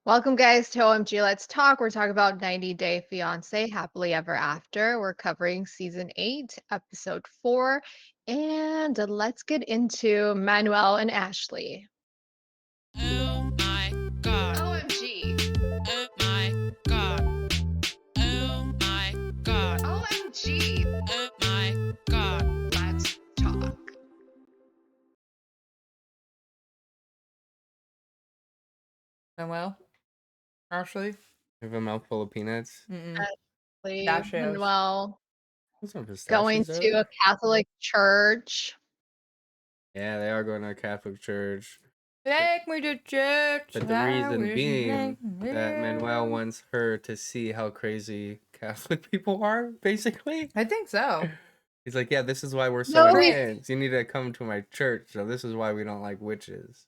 Welcome, guys, to OMG Let's Talk. We're talking about 90 Day Fiancé, Happily Ever After. We're covering season 8, episode 4. And let's get into Manuel and Ashley. Oh my god. OMG. Oh my god. Oh my god. OMG. Oh my god. Let's talk. Manuel? Ashley? Have a mouthful of peanuts. Ashley, Pistachios. Manuel Those are going pistachios, to are a Catholic church. they? Yeah, they are going to a Catholic church. Take me to church. But the I reason wish being you that Manuel knew. wants her to see how crazy Catholic people are, basically. I think so. He's like, yeah, this is why we're so No, he- intense. You need to come to my church. So this is why we don't like witches.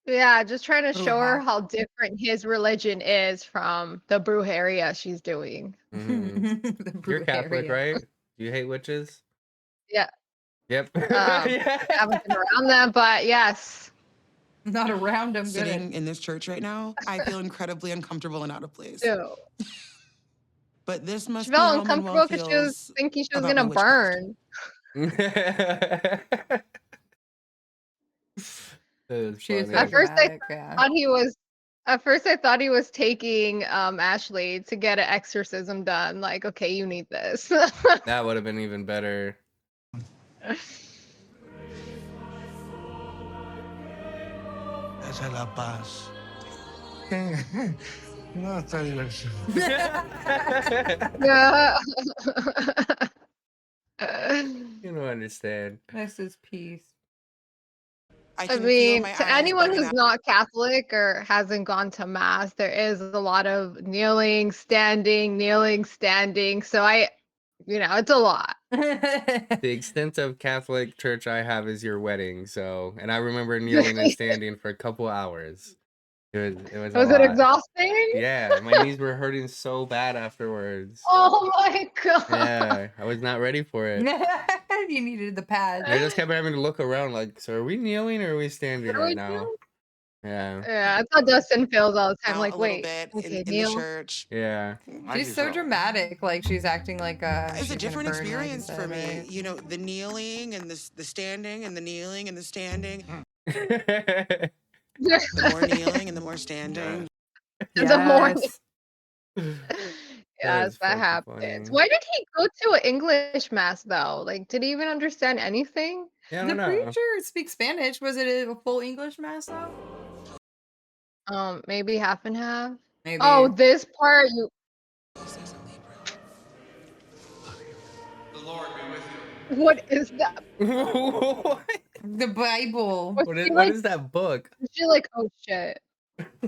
Yeah, just trying to show her Bruja. how different his religion is from the brujeria she's doing. Mhm. The You're Catholic, Brujeria. right? Do you hate witches? Yeah. Yep. I haven't been around them, but yes. Not around him. Good. Sitting in this church right now, I feel incredibly uncomfortable and out of place. Ew. But this must She be felt how uncomfortable Manuel because she was feels. thinking she was about gonna my witchcraft. burn. That is She is funny. so At first, dramatic, yeah. At first, I thought he was taking Ashley to get an exorcism done. Like, okay, you need this. That would have been even better. Esa es la paz. No está diversión. Yeah. You don't understand. This is peace. I can feel mean, my to eyes anyone bugging who's out. not Catholic or hasn't gone to mass, there is a lot of kneeling, standing. So it's a lot. The extent of Catholic church I have is your wedding, so, and I remember kneeling and standing for a couple hours. It was a Was it lot. exhausting? Yeah, my knees were hurting so bad afterwards. Oh my god. Yeah, I was not ready for it. You needed the pad. I just kept having to look around like, so are we kneeling or are we standing What are we right now? doing? Yeah. Yeah, that's how Dustin feels all the time. Out Like, a little wait, bit okay, in the kneel. church. Yeah. She's so dramatic. Like she's acting like It's she's a gonna different burn, like you experience for said, me. right? You know, the kneeling and the standing and the kneeling and the standing. The The more kneeling and the more standing. more. Yes. Yes, is that fucking happens. funny. Why did he go to an English mass though? Like, did he even understand anything? Yeah, I The don't know. preacher speaks Spanish. Was it a full English mass though? Maybe half and half. Maybe. Oh, this part you. The Lord be with you. What is that? What? The Bible. Was What she is, like? what is that book? Was she like, oh shit?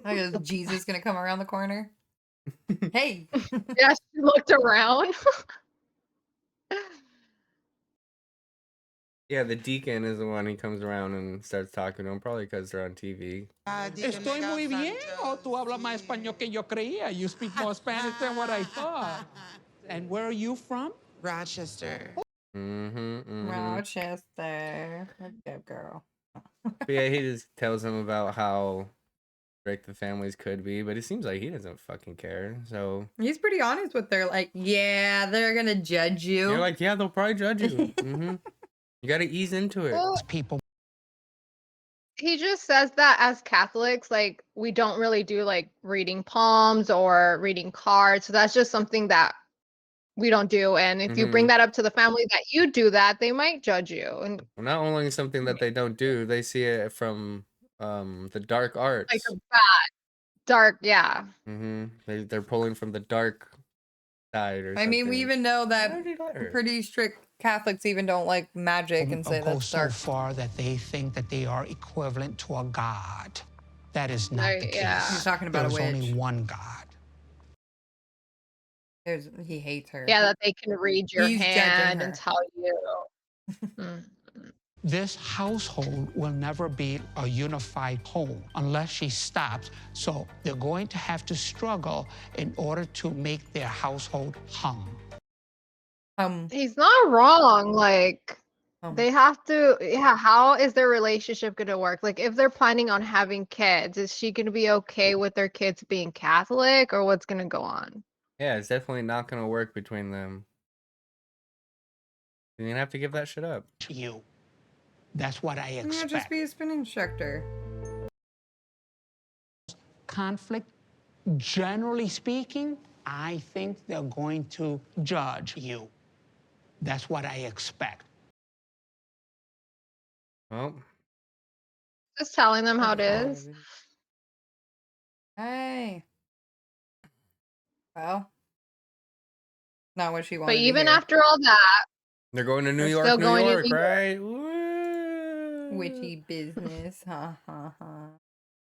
Like, is Jesus gonna come around the corner? Hey. Yeah, she looked around. Yeah, the deacon is the one who comes around and starts talking to him, probably because they're on TV. Estoy muy bien, o tú hablas más español que yo creía. You speak more Spanish than what I thought. And where are you from? Rochester. Rochester. Good girl. But yeah, he just tells him about how strict the families could be, but it seems like he doesn't fucking care. So He's pretty honest with their like, yeah, they're gonna judge you. you're like, yeah, they'll probably judge you. You got to ease into it. Well, People. he just says that as Catholics, like, we don't really do like reading palms or reading cards. So that's just something that we don't do. And if you bring that up to the family that you do that, they might judge you. And Well, not only something that they don't do, they see it from the dark arts. like a bad, dark, yeah. They're pulling from the dark side or I something. mean, we even know Why that did he let her? pretty strict Catholics even don't like magic and say go that's so dark. far that they think that they are equivalent to a god. That is not Right, the case. yeah. He's talking about a There's only witch. one God. He hates her. Yeah, that they can read your He's judging hand and her. tell you. This household will never be a unified whole unless she stops. So they're going to have to struggle in order to make their household hum. He's not wrong. Like, They have to, yeah, how is their relationship going to work? Like, if they're planning on having kids, is she going to be okay with their kids being Catholic or what's going to go on? Yeah, it's definitely not gonna work between them. You're gonna have to give that shit up. You. That's what I Yeah, expect. just be a spin instructor. Conflict, generally speaking, I think they're going to judge you. That's what I expect. Well, Just telling them how it is. Hey. Well, not what she But wanted to even hear. after all that, they're going to New they're York, still New going to York, New York. right? Woo! Witchy business. Ha ha ha.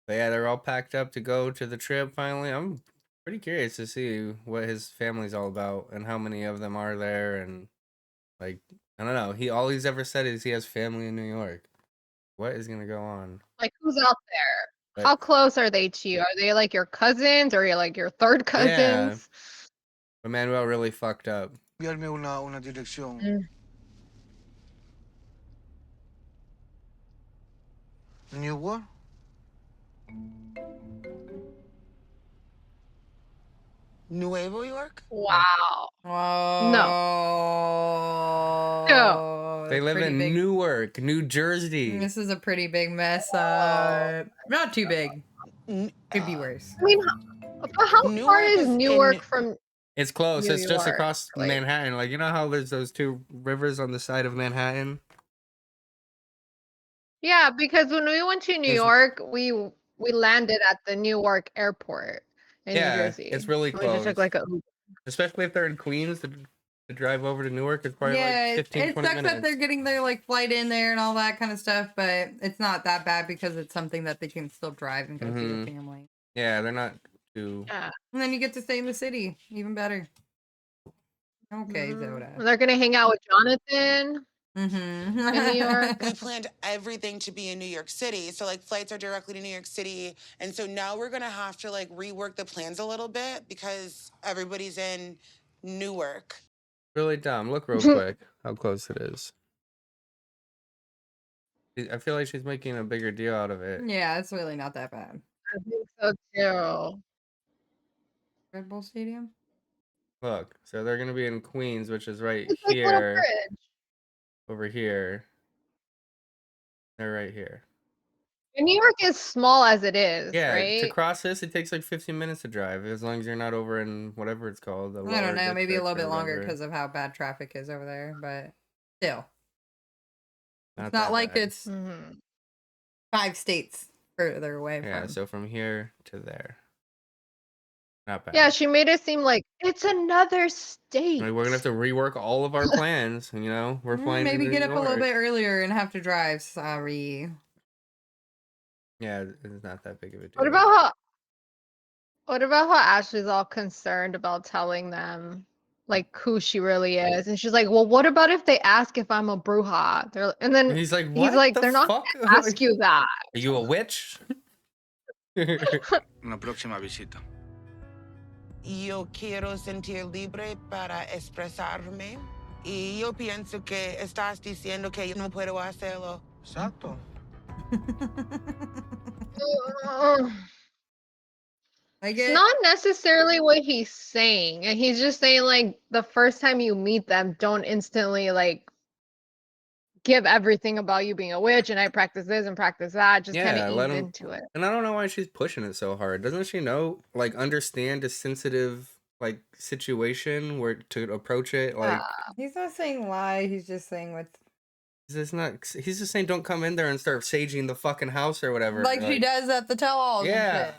But yeah, they're all packed up to go to the trip finally. I'm pretty curious to see what his family's all about and how many of them are there. And like, I don't know. All he's ever said is he has family in New York. What is gonna go on? Like, who's out there? But How close are they to you? Are they like your cousins or like your third yeah, cousins? but Manuel really fucked up. Enviarme una dirección. Mm. Newark? Nuevo York? Wow. Oh. They that's live pretty in big. Newark, New Jersey. This is a pretty big mess up. Not too big. N- Could be worse. I mean, but how far Newark is is in- Newark from It's close. New It's just York? across Like, Manhattan. Like, you know how there's those two rivers on the side of Manhattan? yeah, because when we went to New It's- York, we landed at the Newark airport in New Yeah, Jersey. it's really We just took close. like a Uber. Especially if they're in Queens, to drive over to Newark is probably Yeah, like 15, it 20 sucks minutes. that they're getting their like flight in there and all that kind of stuff, but it's not that bad because it's something that they can still drive and go see their family. Yeah, they're not too. Yeah. And then you get to stay in the city, even better. Okay, Zoda. They're gonna hang out with Jonathan Mm-hmm. in New York. We planned everything to be in New York City. So like flights are directly to New York City. And so now we're gonna have to like rework the plans a little bit because everybody's in Newark. Really dumb. Look real quick how close it is. I feel like she's making a bigger deal out of it. Yeah, it's really not that bad. I think so too. Red Bull Stadium? Look, so they're gonna be in Queens, which is right It's like a little here, bridge. over here. They're right here. And New York is small as it is, Yeah, to right? cross this, it takes like 15 minutes to drive, as long as you're not over in whatever it's called. The I don't lower know, maybe a district little or bit longer whatever. because of how bad traffic is over there, but still. It's that not like bad. it's Mhm. 5 states further away Yeah, from. so from here to there. Not bad. Yeah, she made it seem like it's another state. Like, we're gonna have to rework all of our plans. You know, we're flying. Maybe to get New up a little York. bit earlier and have to drive. Sorry. Yeah, it's not that big of a deal. What about how Ashley's all concerned about telling them like who she really is? And she's like, well, what about if they ask if I'm a bruja? And then And he's like, what the they're not fuck? gonna ask you that. Are you a witch? Una próxima visita. Yo quiero sentir libre para expresarme. Y yo pienso que estás diciendo que yo no puedo hacerlo. Exacto. It's not necessarily what he's saying. And he's just saying like the first time you meet them, don't instantly like give everything about you being a witch and I practice this and practice that. Just kind Yeah, of let ease him. into it. And I don't know why she's pushing it so hard. Doesn't she know, like, understand a sensitive, like, situation where to approach it? Like, He's not saying lie. He's just saying what's he's just saying don't come in there and start saging the fucking house or whatever. like she does at the tell-alls. Yeah.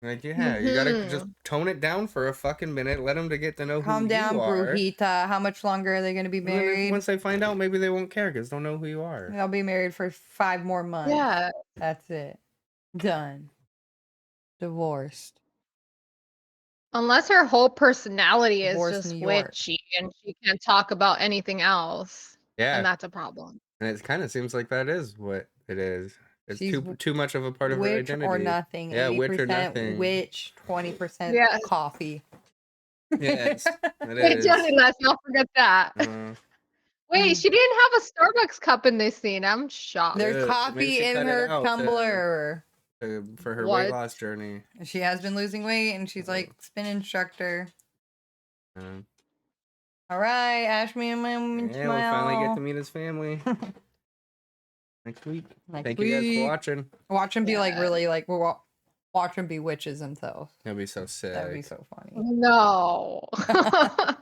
Like, yeah, you gotta Mhm. just tone it down for a fucking minute. Let them to get to know Calm who down, you are. Brujita. How much longer are they going to be And then married? once they find out, maybe they won't care because they'll know who you are. They'll be married for 5 more months. Yeah. That's it. Done. Divorced. Unless her whole personality is Divorced just New York. witchy and she can't talk about anything else. Yeah, And that's a problem. and it kind of seems like that is what it is. It's She's too much of a part of her Witch identity. or nothing. Yeah, witch or 80% nothing. witch, 20% Yes. coffee. Yes, it Wait, is. Johnny, let's not forget that. Wait, she didn't have a Starbucks cup in this scene. I'm shocked. There's Yeah, maybe coffee she in cut it her out to- tumbler. For her What? weight loss journey. She has been losing weight, and she's like spin instructor. Yeah. All right, Ashmi and Yeah, we'll finally get to meet his family next week. Thank you guys for watching. Watch him be like Yeah. really like watch him be witches himself. That'd be so sick. That'd be so funny. No. All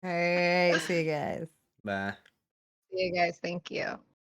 right, see you guys. Bye. See you guys. Thank you.